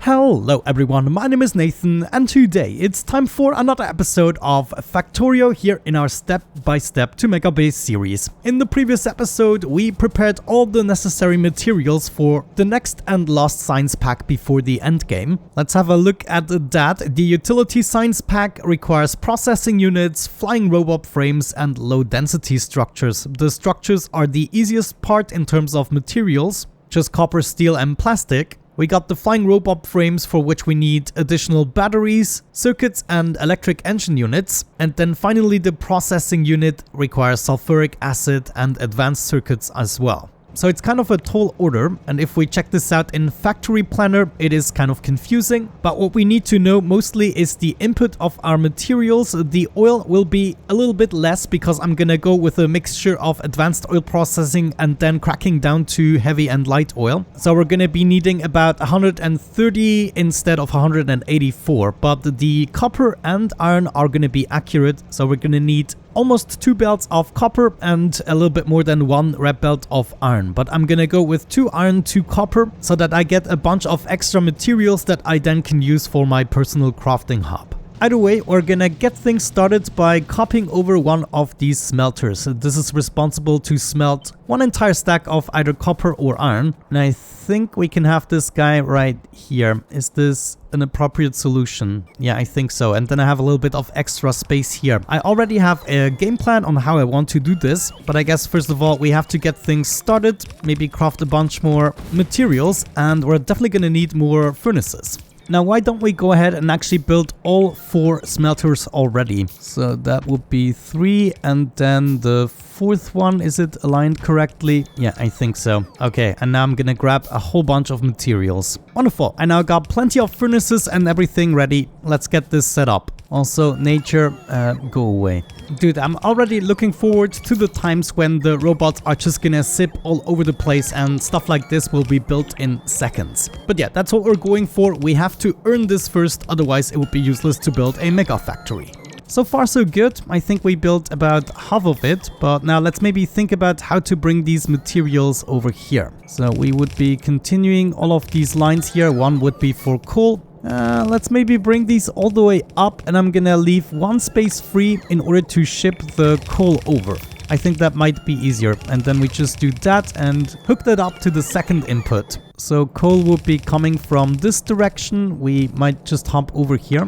Hello everyone, my name is Nathan and today it's time for another episode of Factorio here in our step-by-step to Megabase series. In the previous episode we prepared all the necessary materials for the next and last science pack before the endgame. Let's have a look at that. The utility science pack requires processing units, flying robot frames and low density structures. The structures are the easiest part in terms of materials, just copper, steel and plastic. We got the flying robot frames for which we need additional batteries, circuits and electric engine units. And then finally the processing unit requires sulfuric acid and advanced circuits as well. So it's kind of a tall order, and if we check this out in Factory Planner, it is kind of confusing. But what we need to know mostly is the input of our materials. The oil will be a little bit less because I'm gonna go with a mixture of advanced oil processing and then cracking down to heavy and light oil. So we're gonna be needing about 130 instead of 184, but the copper and iron are gonna be accurate. So we're gonna need almost 2 belts of copper and a little bit more than 1 red belt of iron. But I'm gonna go with 2 iron, 2 copper so that I get a bunch of extra materials that I then can use for my personal crafting hub. Either way, we're gonna get things started by copying over one of these smelters. This is responsible to smelt one entire stack of either copper or iron. And I think we can have this guy right here. Is this an appropriate solution? Yeah, I think so. And then I have a little bit of extra space here. I already have a game plan on how I want to do this, but I guess first of all we have to get things started, maybe craft a bunch more materials, and we're definitely gonna need more furnaces. Now, why don't we go ahead and actually build all 4 smelters already? So that would be 3, and then the 4th one, is it aligned correctly? Yeah, I think so. Okay, and now I'm gonna grab a whole bunch of materials. Wonderful, I now got plenty of furnaces and everything ready. Let's get this set up. Also, nature, go away. Dude, I'm already looking forward to the times when the robots are just gonna zip all over the place and stuff like this will be built in seconds. But yeah, that's what we're going for. We have to earn this first, otherwise it would be useless to build a mega factory. So far so good. I think we built about half of it, but now let's maybe think about how to bring these materials over here. So we would be continuing all of these lines here. One would be for coal. Let's maybe bring these all the way up, and I'm gonna leave one space free in order to ship the coal over. I think that might be easier, and then we just do that and hook that up to the second input. So coal would be coming from this direction. We might just hop over here,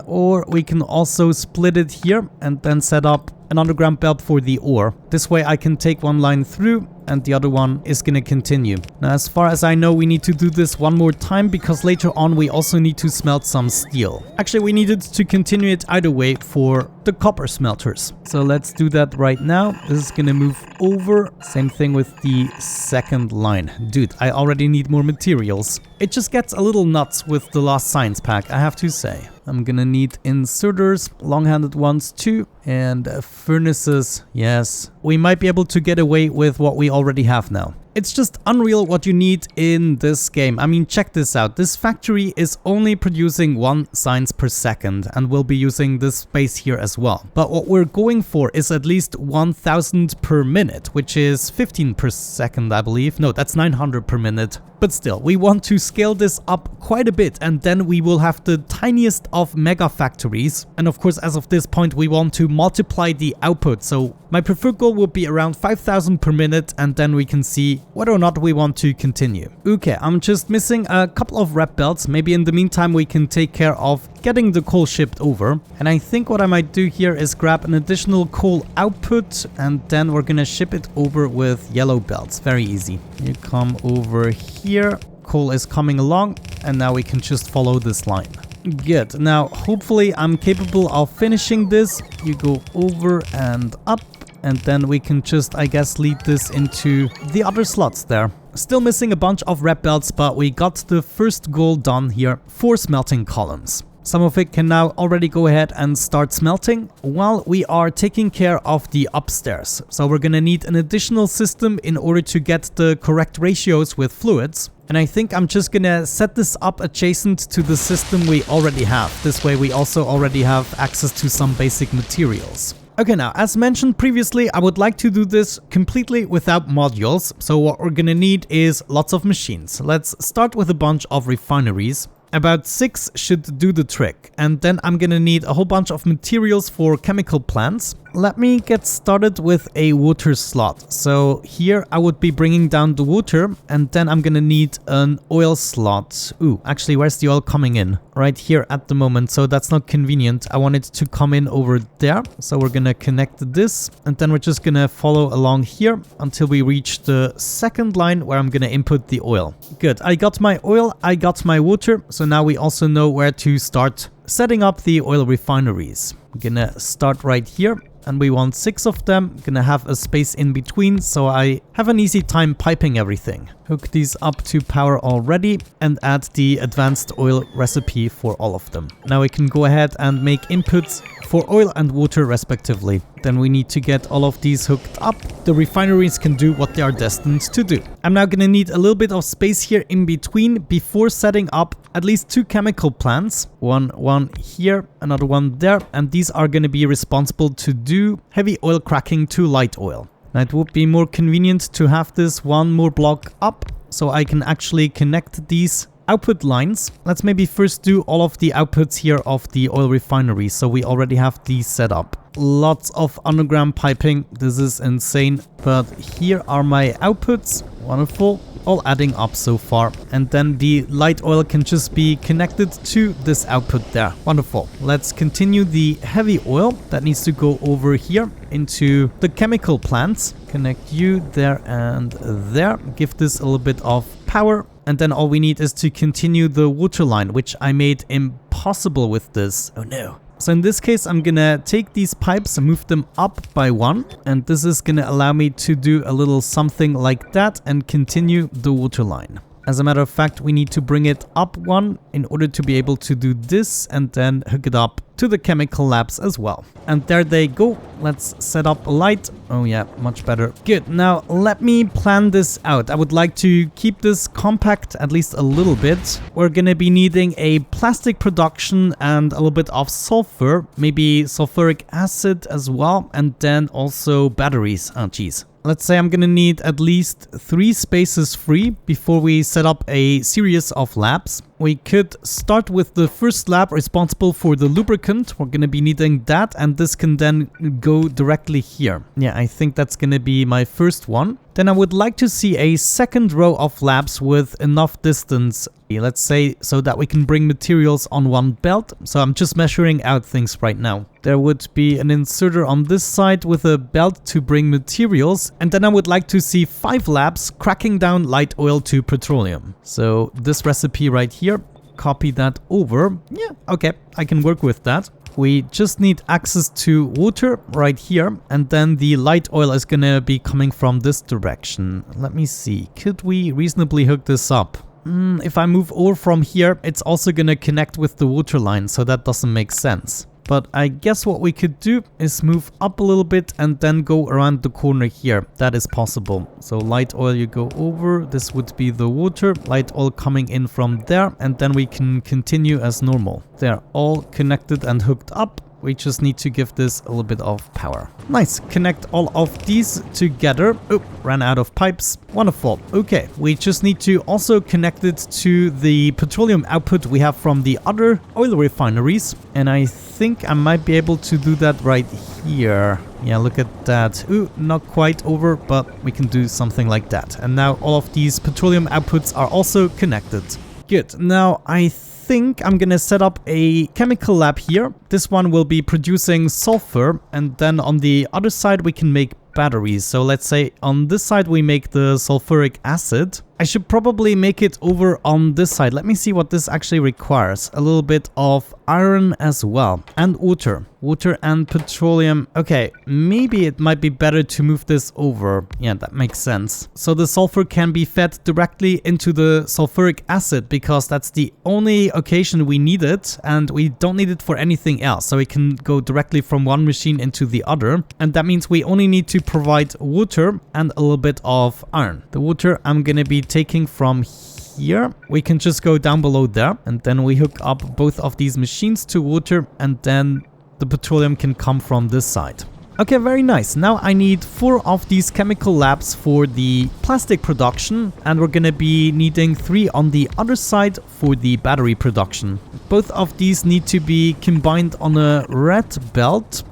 or we can also split it here and then set up an underground belt for the ore. This way I can take one line through and the other one is gonna continue. Now, as far as I know, we need to do this one more time because later on we also need to smelt some steel. Actually, we needed to continue it either way for the copper smelters. So let's do that right now. This is gonna move over. Same thing with the second line. Dude, I already need more materials. It just gets a little nuts with the last science pack, I have to say. I'm gonna need inserters, long-handed ones too, and furnaces. Yes, we might be able to get away with what we already have now. It's just unreal what you need in this game. I mean, check this out. This factory is only producing 1 science per second, and we'll be using this space here as well. But what we're going for is at least 1000 per minute, which is 15 per second, I believe. No, that's 900 per minute. But still, we want to scale this up quite a bit, and then we will have the tiniest of mega factories. And of course, as of this point, we want to multiply the output. So my preferred goal would be around 5000 per minute, and then we can see whether or not we want to continue. Okay, I'm just missing a couple of red belts. Maybe in the meantime, we can take care of getting the coal shipped over. And I think what I might do here is grab an additional coal output, and then we're gonna ship it over with yellow belts. Very easy. You come over here. Coal is coming along, and now we can just follow this line. Good. Now, hopefully I'm capable of finishing this. You go over and up, and then we can just, I guess, lead this into the other slots there. Still missing a bunch of red belts, but we got the first goal done here. 4 smelting columns. Some of it can now already go ahead and start smelting while we are taking care of the upstairs. So we're gonna need an additional system in order to get the correct ratios with fluids. And I think I'm just gonna set this up adjacent to the system we already have. This way we also already have access to some basic materials. Okay, now, as mentioned previously, I would like to do this completely without modules. So what we're gonna need is lots of machines. Let's start with a bunch of refineries. About 6 should do the trick. And then I'm gonna need a whole bunch of materials for chemical plants. Let me get started with a water slot. So here I would be bringing down the water, and then I'm gonna need an oil slot. Ooh, actually, where's the oil coming in? Right here at the moment, so that's not convenient. I want it to come in over there. So we're gonna connect this, and then we're just gonna follow along here until we reach the second line where I'm gonna input the oil. Good, I got my oil, I got my water, so now we also know where to start setting up the oil refineries. I'm gonna start right here. And we want 6 of them. Gonna have a space in between so I have an easy time piping everything. Hook these up to power already and add the advanced oil recipe for all of them. Now we can go ahead and make inputs for oil and water respectively. Then we need to get all of these hooked up. The refineries can do what they are destined to do. I'm now gonna need a little bit of space here in between before setting up at least 2 chemical plants. One here, another one there, and these are gonna be responsible to do heavy oil cracking to light oil. Now it would be more convenient to have this one more block up so I can actually connect these output lines. Let's maybe first do all of the outputs here of the oil refinery so we already have these set up. Lots of underground piping, this is insane, but here are my outputs. Wonderful, all adding up so far, and then the light oil can just be connected to this output there. Wonderful. Let's continue the heavy oil that needs to go over here into the chemical plants. Connect you there and there, give this a little bit of power, and then all we need is to continue the water line, which I made impossible with this. Oh no. So in this case, I'm gonna take these pipes and move them up by 1. And this is gonna allow me to do a little something like that and continue the water line. As a matter of fact, we need to bring it up 1 in order to be able to do this and then hook it up to the chemical labs as well. And there they go. Let's set up a light. Oh yeah, much better. Good. Now let me plan this out. I would like to keep this compact at least a little bit. We're gonna be needing a plastic production and a little bit of sulfur, maybe sulfuric acid as well, and then also batteries. Oh geez. Let's say I'm gonna need at least 3 spaces free before we set up a series of labs. We could start with the first lab responsible for the lubricant. We're gonna be needing that, and this can then go directly here. Yeah, I think that's gonna be my first one. Then I would like to see a second row of labs with enough distance, let's say, so that we can bring materials on one belt. So I'm just measuring out things right now. There would be an inserter on this side with a belt to bring materials, and then I would like to see 5 labs cracking down light oil to petroleum. So this recipe right here, copy that over. Yeah, okay, I can work with that. We just need access to water right here, and then the light oil is gonna be coming from this direction. Let me see, could we reasonably hook this up? If I move over from here, it's also gonna connect with the water line, so that doesn't make sense. But I guess what we could do is move up a little bit and then go around the corner here. That is possible. So light oil, you go over. This would be the water. Light oil coming in from there. And then we can continue as normal. They're all connected and hooked up. We just need to give this a little bit of power. Nice. Connect all of these together. Oh, ran out of pipes. Wonderful. Okay. We just need to also connect it to the petroleum output we have from the other oil refineries. And I think I might be able to do that right here. Yeah, look at that. Ooh, not quite over, but we can do something like that. And now all of these petroleum outputs are also connected. Good. Now I think I'm gonna set up a chemical lab here. This one will be producing sulfur, and then on the other side we can make batteries. So let's say on this side we make the sulfuric acid. I should probably make it over on this side. Let me see what this actually requires. A little bit of iron as well, and water. Water and petroleum. Okay, maybe it might be better to move this over. Yeah, that makes sense. So the sulfur can be fed directly into the sulfuric acid because that's the only occasion we need it, and we don't need it for anything else. So it can go directly from one machine into the other, and that means we only need to provide water and a little bit of iron. The water I'm gonna be taking from here. We can just go down below there, and then we hook up both of these machines to water, and then the petroleum can come from this side. Okay, very nice. Now I need 4 of these chemical labs for the plastic production, and we're gonna be needing 3 on the other side for the battery production. Both of these need to be combined on a red belt.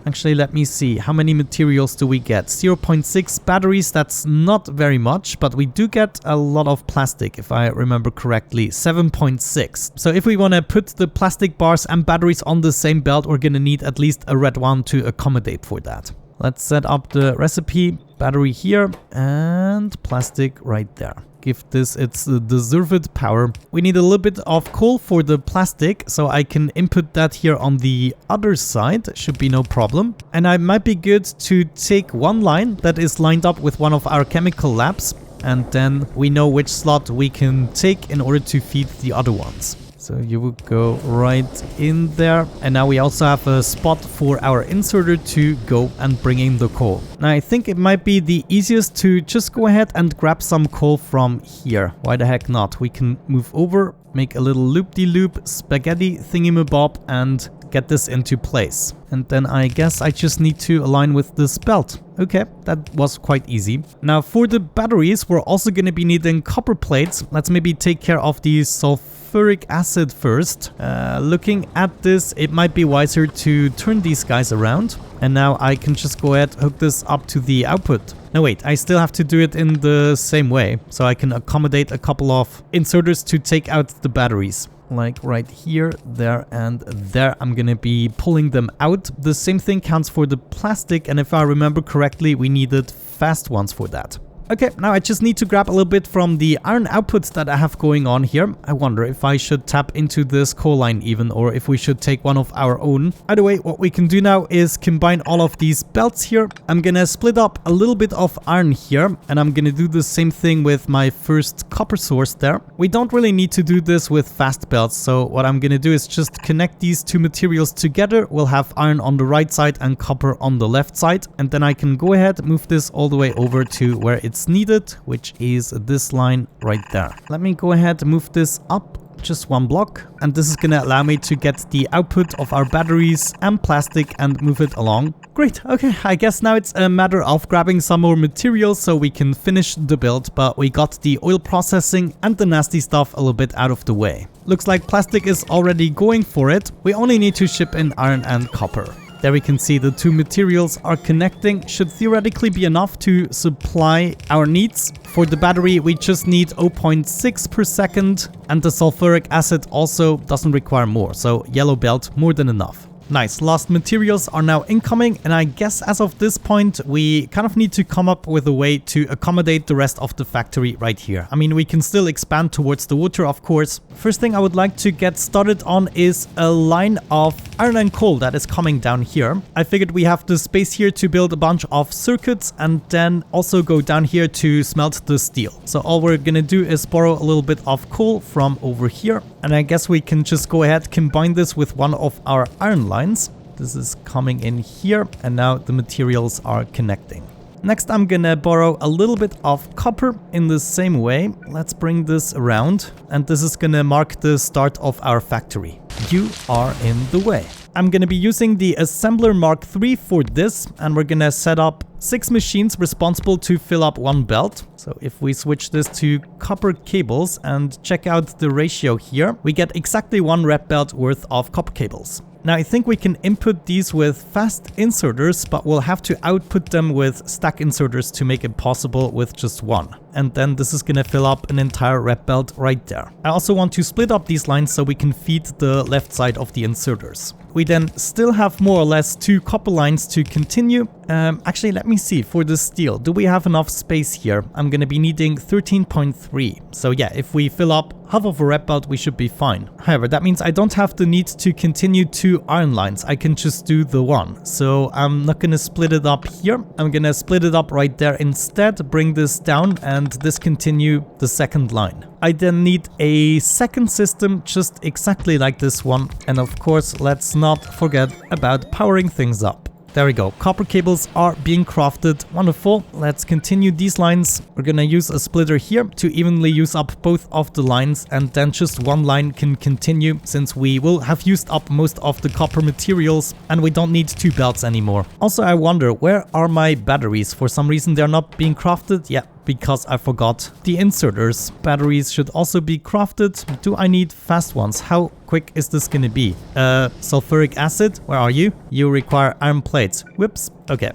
Actually, let me see. How many materials do we get? 0.6 batteries. That's not very much, but we do get a lot of plastic, if I remember correctly. 7.6. So if we want to put the plastic bars and batteries on the same belt, we're gonna need at least a red one to accommodate for that. Let's set up the recipe. Battery here and plastic right there. Give this its deserved power. We need a little bit of coal for the plastic, so I can input that here on the other side. Should be no problem. And I might be good to take one line that is lined up with one of our chemical labs, and then we know which slot we can take in order to feed the other ones. So you would go right in there. And now we also have a spot for our inserter to go and bring in the coal. Now I think it might be the easiest to just go ahead and grab some coal from here. Why the heck not? We can move over, make a little loop-de-loop spaghetti thingamabob and get this into place. And then I guess I just need to align with this belt. Okay, that was quite easy. Now for the batteries, we're also going to be needing copper plates. Let's maybe take care of the sulfuric acid first. Looking at this, it might be wiser to turn these guys around. And now I can just go ahead, hook this up to the output. No, wait, I still have to do it in the same way. So I can accommodate a couple of inserters to take out the batteries. Like right here, there, and there. I'm gonna be pulling them out. The same thing counts for the plastic, and if I remember correctly, we needed fast ones for that. Okay, now I just need to grab a little bit from the iron outputs that I have going on here. I wonder if I should tap into this coal line even, or if we should take one of our own. Either way, what we can do now is combine all of these belts here. I'm gonna split up a little bit of iron here, and I'm gonna do the same thing with my first copper source there. We don't really need to do this with fast belts, so what I'm gonna do is just connect these two materials together. We'll have iron on the right side and copper on the left side, and then I can go ahead and move this all the way over to where it's needed, which is this line right there. Let me go ahead and move this up just one block, and this is gonna allow me to get the output of our batteries and plastic and move it along. Great, okay, I guess now it's a matter of grabbing some more materials so we can finish the build, but we got the oil processing and the nasty stuff a little bit out of the way. Looks like plastic is already going for it. We only need to ship in iron and copper. There we can see the two materials are connecting. Should theoretically be enough to supply our needs. For the battery, we just need 0.6 per second, and the sulfuric acid also doesn't require more, so yellow belt, more than enough. Nice, lost materials are now incoming, and I guess as of this point, we kind of need to come up with a way to accommodate the rest of the factory right here. I mean, we can still expand towards the water, of course. First thing I would like to get started on is a line of iron and coal that is coming down here. I figured we have the space here to build a bunch of circuits and then also go down here to smelt the steel. So all we're gonna do is borrow a little bit of coal from over here, and I guess we can just go ahead, combine this with one of our iron lines. This is coming in here, and now the materials are connecting. Next, I'm gonna borrow a little bit of copper in the same way. Let's bring this around, and this is gonna mark the start of our factory. You are in the way. I'm gonna be using the Assembler Mark III for this, and we're gonna set up 6 machines responsible to fill up one belt. So if we switch this to copper cables and check out the ratio here, we get exactly 1 red belt worth of copper cables. Now I think we can input these with fast inserters, but we'll have to output them with stack inserters to make it possible with just 1. And then this is gonna fill up an entire red belt right there. I also want to split up these lines so we can feed the left side of the inserters. We then still have more or less 2 copper lines to continue. Actually, let me see, for the steel, do we have enough space here? I'm gonna be needing 13.3. So yeah, if we fill up half of a red belt, we should be fine. However, that means I don't have the need to continue 2 iron lines. I can just do the 1. So I'm not gonna split it up here. I'm gonna split it up right there instead, bring this down and discontinue the second line. I then need a second system just exactly like this one. And of course, let's not forget about powering things up. there we go. Copper cables are being crafted. Wonderful. Let's continue these lines. We're gonna use a splitter here to evenly use up both of the lines, and then just one line can continue since we will have used up most of the copper materials and we don't need 2 belts anymore. Also, I wonder, where are my batteries? For some reason they're not being crafted. Yeah, because I forgot the inserters. Batteries should also be crafted. Do I need fast ones? How quick is this gonna be? Sulfuric acid, where are you? You require iron plates. Whoops. Okay.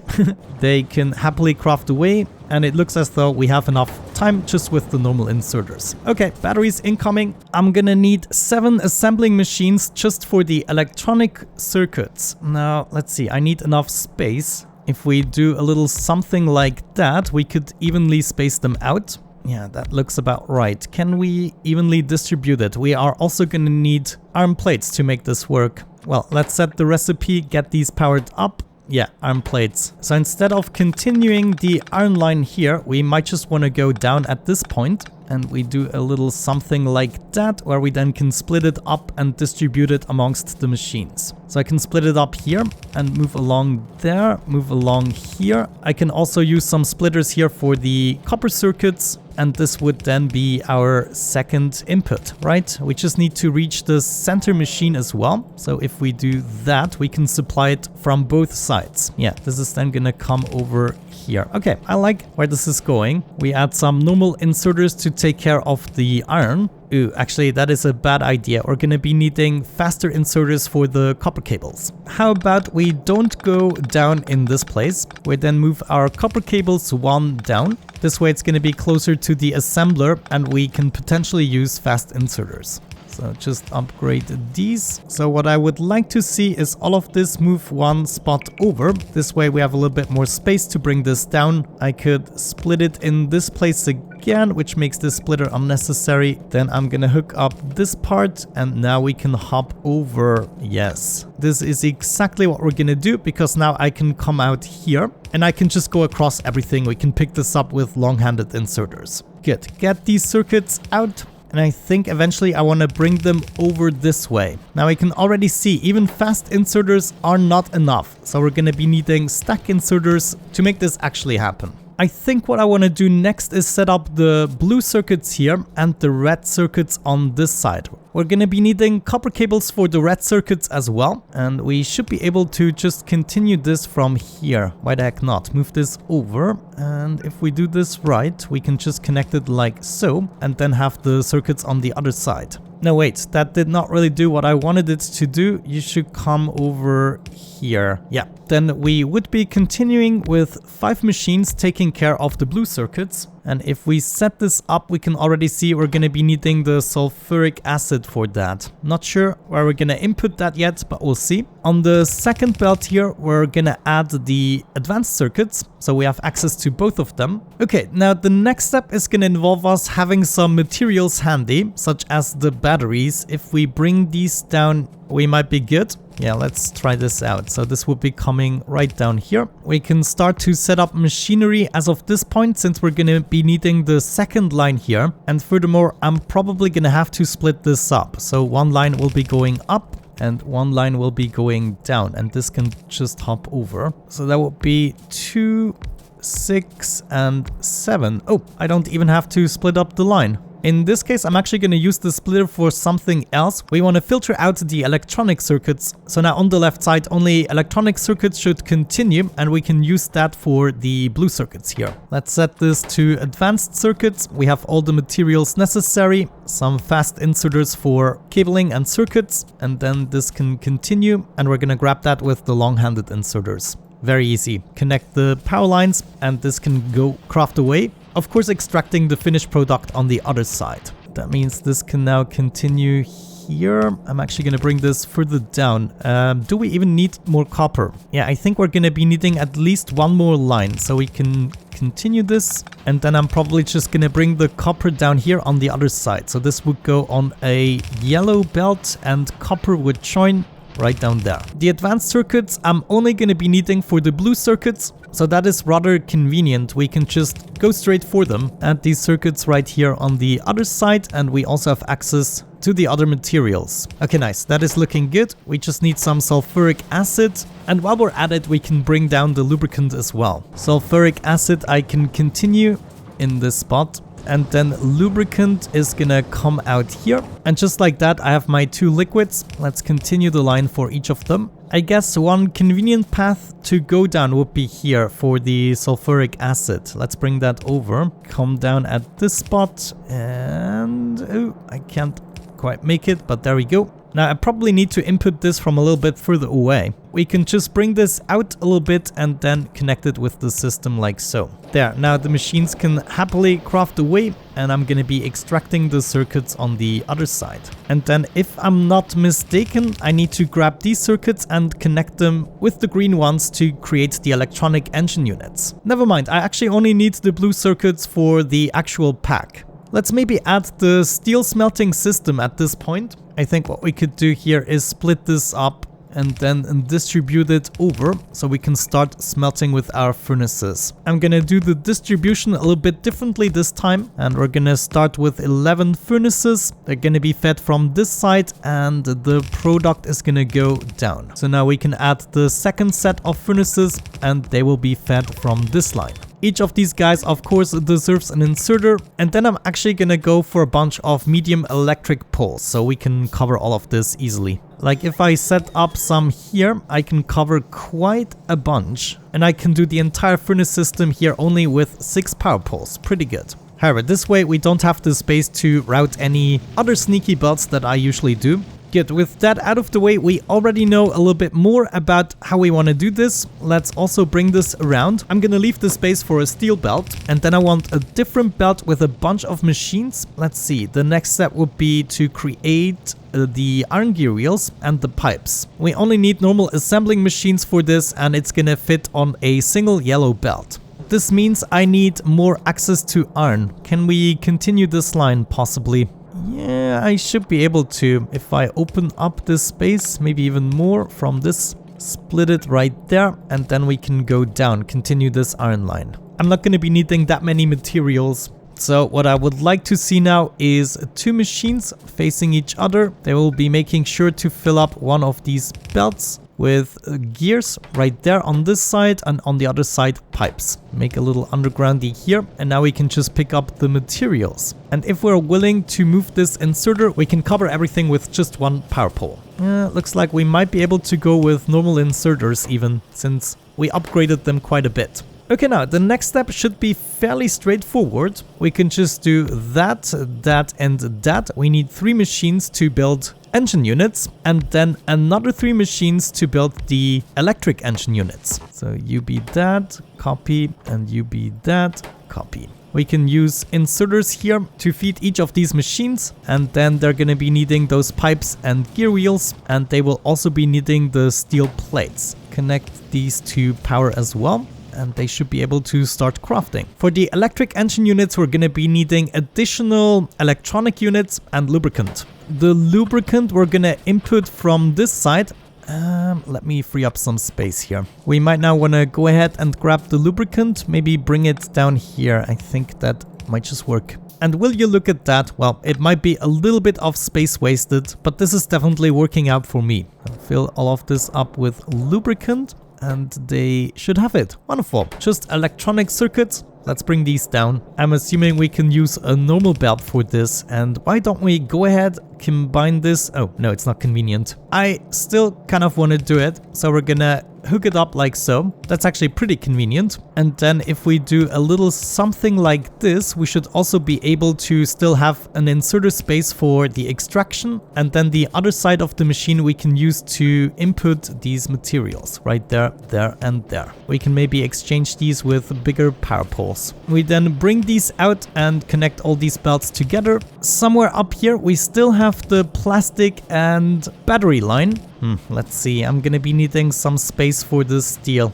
They can happily craft away, and it looks as though we have enough time just with the normal inserters. Okay, batteries incoming. I'm gonna need 7 assembling machines just for the electronic circuits. Now, let's see. I need enough space. If we do a little something like that, we could evenly space them out. Yeah, that looks about right. Can we evenly distribute it? We are also going to need iron plates to make this work. Well, let's set the recipe, get these powered up. Yeah, iron plates. So instead of continuing the iron line here, we might just want to go down at this point. And we do a little something like that, where we then can split it up and distribute it amongst the machines. So I can split it up here and move along there, move along here. I can also use some splitters here for the copper circuits. And this would then be our second input, right? We just need to reach the center machine as well. So if we do that, we can supply it from both sides. Yeah, this is then gonna come over here. Okay, I like where this is going. We add some normal inserters to take care of the iron. Ooh, actually, that is a bad idea. We're gonna be needing faster inserters for the copper cables. How about we don't go down in this place? We then move our copper cables 1 down. This way it's gonna be closer to the assembler and we can potentially use fast inserters. So just upgrade these. So what I would like to see is all of this move 1 spot over. This way we have a little bit more space to bring this down. I could split it in this place again, which makes this splitter unnecessary. Then I'm gonna hook up this part and now we can hop over. Yes, this is exactly what we're gonna do, because now I can come out here and I can just go across everything. We can pick this up with long-handed inserters. Good, get these circuits out. And I think eventually I want to bring them over this way. Now we can already see even fast inserters are not enough. So we're going to be needing stack inserters to make this actually happen. I think what I want to do next is set up the blue circuits here and the red circuits on this side. We're going to be needing copper cables for the red circuits as well. And we should be able to just continue this from here. Why the heck not? Move this over. And if we do this right, we can just connect it like so. And then have the circuits on the other side. No, wait, that did not really do what I wanted it to do. You should come over here. Yeah, then we would be continuing with 5 machines taking care of the blue circuits. And if we set this up, we can already see we're going to be needing the sulfuric acid for that. Not sure where we're going to input that yet, but we'll see. On the second belt here, we're going to add the advanced circuits, so we have access to both of them. Okay, now the next step is going to involve us having some materials handy, such as the batteries. If we bring these down, we might be good. Yeah, let's try this out. So this will be coming right down here. We can start to set up machinery as of this point, since we're going to be needing the second line here. And furthermore, I'm probably going to have to split this up. So one line will be going up and one line will be going down, and this can just hop over. So that would be 2, 6, and 7. Oh, I don't even have to split up the line. In this case, I'm actually going to use the splitter for something else. We want to filter out the electronic circuits. So now on the left side, only electronic circuits should continue, and we can use that for the blue circuits here. Let's set this to advanced circuits. We have all the materials necessary, some fast inserters for cabling and circuits, and then this can continue, and we're going to grab that with the long-handed inserters. Very easy. Connect the power lines, and this can go craft away. Of course, extracting the finished product on the other side. That means this can now continue here. I'm actually going to bring this further down. Do we even need more copper? Yeah, I think we're going to be needing at least one more line, so we can continue this. And then I'm probably just going to bring the copper down here on the other side. So this would go on a yellow belt and copper would join right down there. The advanced circuits I'm only going to be needing for the blue circuits, So that is rather convenient. We can just go straight for them. Add these circuits right here on the other side, and we also have access to the other materials. Okay, nice. That is looking good. We just need some sulfuric acid. And while we're at it, we can bring down the lubricant as well. Sulfuric acid, I can continue in this spot. And then lubricant is gonna come out here. And just like that, I have my 2 liquids. Let's continue the line for each of them. I guess one convenient path to go down would be here for the sulfuric acid. Let's bring that over. Come down at this spot and... oh, I can't quite make it, but there we go. Now I probably need to input this from a little bit further away. We can just bring this out a little bit and then connect it with the system like so. There, now the machines can happily craft away, and I'm gonna be extracting the circuits on the other side. And then if I'm not mistaken, I need to grab these circuits and connect them with the green ones to create the electronic engine units. Never mind, I actually only need the blue circuits for the actual pack. Let's maybe add the steel smelting system at this point. I think what we could do here is split this up and then distribute it over so we can start smelting with our furnaces. I'm gonna do the distribution a little bit differently this time, and we're gonna start with 11 furnaces. They're gonna be fed from this side and the product is gonna go down. So now we can add the second set of furnaces and they will be fed from this line. Each of these guys, of course, deserves an inserter, and then I'm actually gonna go for a bunch of medium electric poles so we can cover all of this easily. Like if I set up some here, I can cover quite a bunch, and I can do the entire furnace system here only with 6 power poles. Pretty good. However, this way we don't have the space to route any other sneaky belts that I usually do. Good, with that out of the way, we already know a little bit more about how we want to do this. Let's also bring this around. I'm gonna leave the space for a steel belt, and then I want a different belt with a bunch of machines. Let's see, the next step would be to create the iron gear wheels and the pipes. We only need normal assembling machines for this, and it's gonna fit on a single yellow belt. This means I need more access to iron. Can we continue this line possibly? Yeah, I should be able to. If I open up this space, maybe even more from this, split it right there, and then we can go down, continue this iron line. I'm not going to be needing that many materials. So what I would like to see now is 2 machines facing each other. They will be making sure to fill up one of these belts with gears right there on this side, and on the other side pipes. Make a little undergroundy here, and now we can just pick up the materials. And if we're willing to move this inserter, we can cover everything with just 1 power pole. Looks like we might be able to go with normal inserters even, since we upgraded them quite a bit. Okay, now the next step should be fairly straightforward. We can just do that, that, and that. We need 3 machines to build engine units, and then another 3 machines to build the electric engine units. So you be that, copy, and you be that, copy. We can use inserters here to feed each of these machines, and then they're going to be needing those pipes and gear wheels, and they will also be needing the steel plates. Connect these to power as well, and they should be able to start crafting. For the electric engine units, we're going to be needing additional electronic units and lubricant. The lubricant we're going to input from this side. Let me free up some space here. We might now want to go ahead and grab the lubricant, maybe bring it down here. I think that might just work. And will you look at that? Well, it might be a little bit of space wasted, but this is definitely working out for me. I'll fill all of this up with lubricant, and they should have it. Wonderful. Just electronic circuits. Let's bring these down. I'm assuming we can use a normal belt for this, and why don't we go ahead, combine this? Oh, no, it's not convenient. I still kind of want to do it, so we're gonna hook it up like so. That's actually pretty convenient. And then if we do a little something like this, we should also be able to still have an inserter space for the extraction, and then the other side of the machine we can use to input these materials right there, there, and there. We can maybe exchange these with bigger power poles. We then bring these out and connect all these belts together. Somewhere up here we still have the plastic and battery line. Let's see, I'm gonna be needing some space for the steel.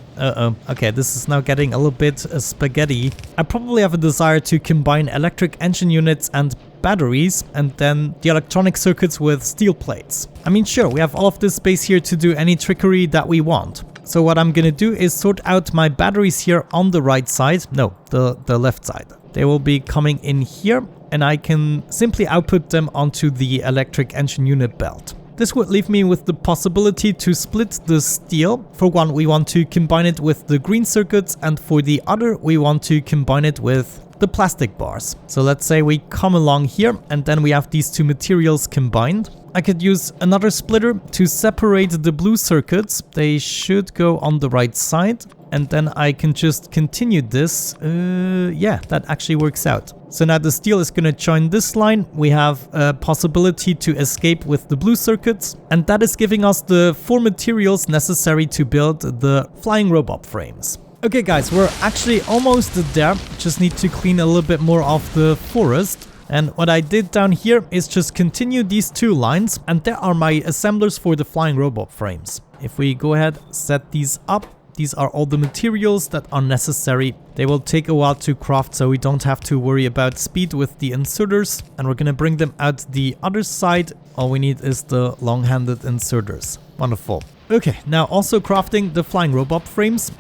Okay, this is now getting a little bit spaghetti. I probably have a desire to combine electric engine units and batteries, and then the electronic circuits with steel plates. I mean, sure, we have all of this space here to do any trickery that we want. So what I'm gonna do is sort out my batteries here on the right side. No, the left side. They will be coming in here, and I can simply output them onto the electric engine unit belt. This would leave me with the possibility to split the steel. For one, we want to combine it with the green circuits, and for the other, we want to combine it with the plastic bars. So let's say we come along here, and then we have these two materials combined. I could use another splitter to separate the blue circuits. They should go on the right side. And then I can just continue this. Yeah, that actually works out. So now the steel is going to join this line. We have a possibility to escape with the blue circuits. And that is giving us the 4 materials necessary to build the flying robot frames. Okay guys, we're actually almost there. Just need to clean a little bit more of the forest. And what I did down here is just continue these 2 lines. And there are my assemblers for the flying robot frames. If we go ahead, set these up. These are all the materials that are necessary. They will take a while to craft, so we don't have to worry about speed with the inserters. And we're gonna bring them out the other side. All we need is the long-handed inserters. Wonderful. Okay, now also crafting the flying robot frames.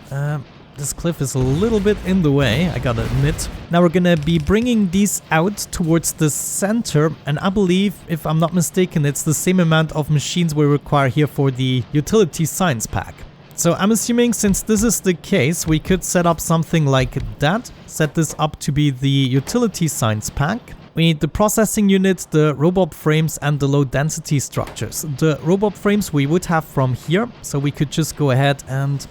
This cliff is a little bit in the way, I gotta admit. Now we're gonna be bringing these out towards the center, and I believe, if I'm not mistaken, it's the same amount of machines we require here for the utility science pack. So I'm assuming, since this is the case, we could set up something like that. Set this up to be the utility science pack. We need the processing unit, the robot frames, and the low density structures. The robot frames we would have from here, so we could just go ahead and...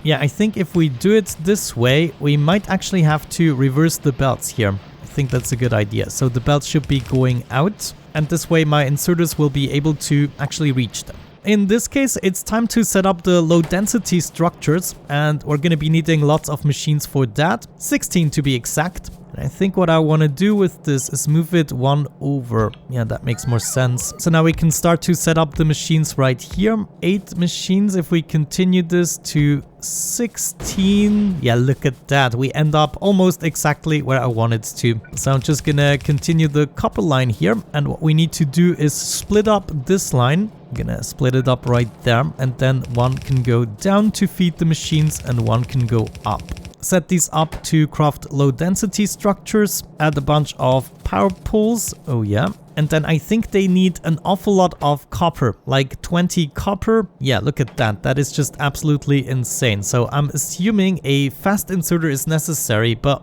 Yeah, I think if we do it this way, we might actually have to reverse the belts here. I think that's a good idea. So the belts should be going out, and this way my inserters will be able to actually reach them. In this case, it's time to set up the low density structures, and we're going to be needing lots of machines for that, 16 to be exact. And I think what I want to do with this is move it 1 over. Yeah, that makes more sense. So now we can start to set up the machines right here. 8 machines if we continue this to 16. Yeah, look at that. We end up almost exactly where I wanted to. So I'm just gonna continue the copper line here. And what we need to do is split up this line. I'm gonna split it up right there. And then one can go down to feed the machines and one can go up. Set these up to craft low density structures, add a bunch of power poles, oh yeah, and then I think they need an awful lot of copper, like 20 copper. Yeah, look at that, that is just absolutely insane. So I'm assuming a fast inserter is necessary, but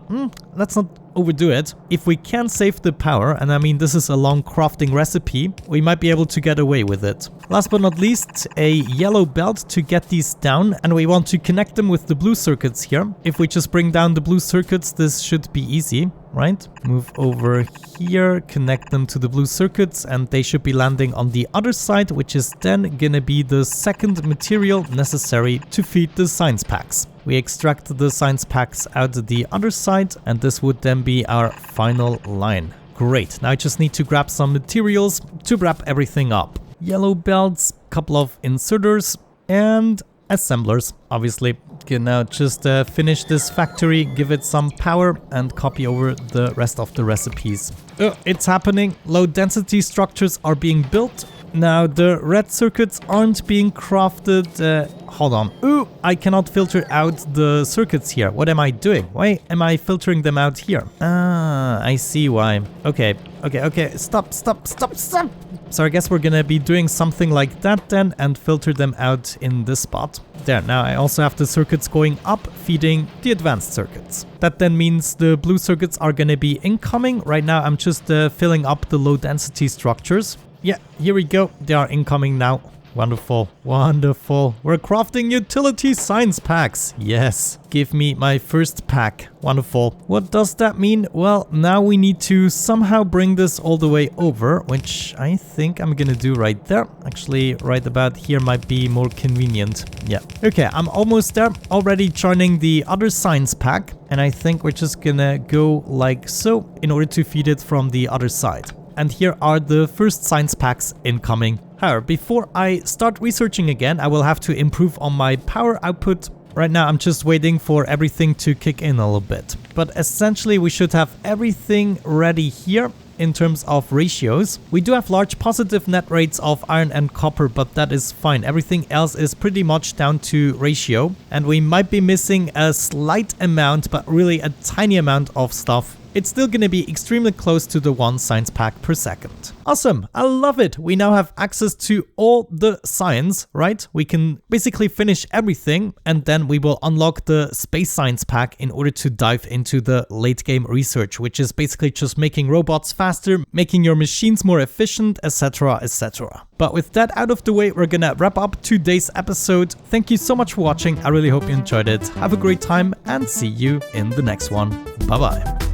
let's not overdo it. If we can save the power, and I mean this is a long crafting recipe, we might be able to get away with it. Last but not least, a yellow belt to get these down, and we want to connect them with the blue circuits here. If we just bring down the blue circuits, this should be easy, right? Move over here, connect them to the blue circuits, and they should be landing on the other side, which is then gonna be the second material necessary to feed the science packs. We extract the science packs out the other side, and this would then be our final line. Great, now I just need to grab some materials to wrap everything up. Yellow belts, couple of inserters, and assemblers, obviously. Can now just finish this factory, give it some power, and copy over the rest of the recipes. It's happening. Low density structures are being built. Now the red circuits aren't being crafted. Hold on. Ooh, I cannot filter out the circuits here. What am I doing? Why am I filtering them out here? Ah, I see why. Okay. Stop. So I guess we're gonna be doing something like that then and filter them out in this spot. There, now I also have the circuits going up, feeding the advanced circuits. That then means the blue circuits are gonna be incoming. Right now I'm just filling up the low density structures. Yeah, here we go. They are incoming now. Wonderful. We're crafting utility science packs. Yes. Give me my first pack. Wonderful. What does that mean? Well, now we need to somehow bring this all the way over, which I think I'm gonna do right there. Actually, right about here might be more convenient. Yeah. Okay, I'm almost there. Already joining the other science pack. And I think we're just gonna go like so in order to feed it from the other side. And here are the first science packs incoming. However, before I start researching again, I will have to improve on my power output. Right now, I'm just waiting for everything to kick in a little bit. But essentially, we should have everything ready here. in terms of ratios. We do have large positive net rates of iron and copper, but that is fine. Everything else is pretty much down to ratio, and we might be missing a slight amount, but really a tiny amount of stuff. It's still going to be extremely close to the 1 science pack per second. Awesome, I love it. We now have access to all the science, right? We can basically finish everything, and then we will unlock the space science pack in order to dive into the late game research, which is basically just making robots faster, making your machines more efficient, etc, etc. But with that out of the way, we're gonna wrap up today's episode. Thank you so much for watching. I really hope you enjoyed it. Have a great time and see you in the next one. Bye bye.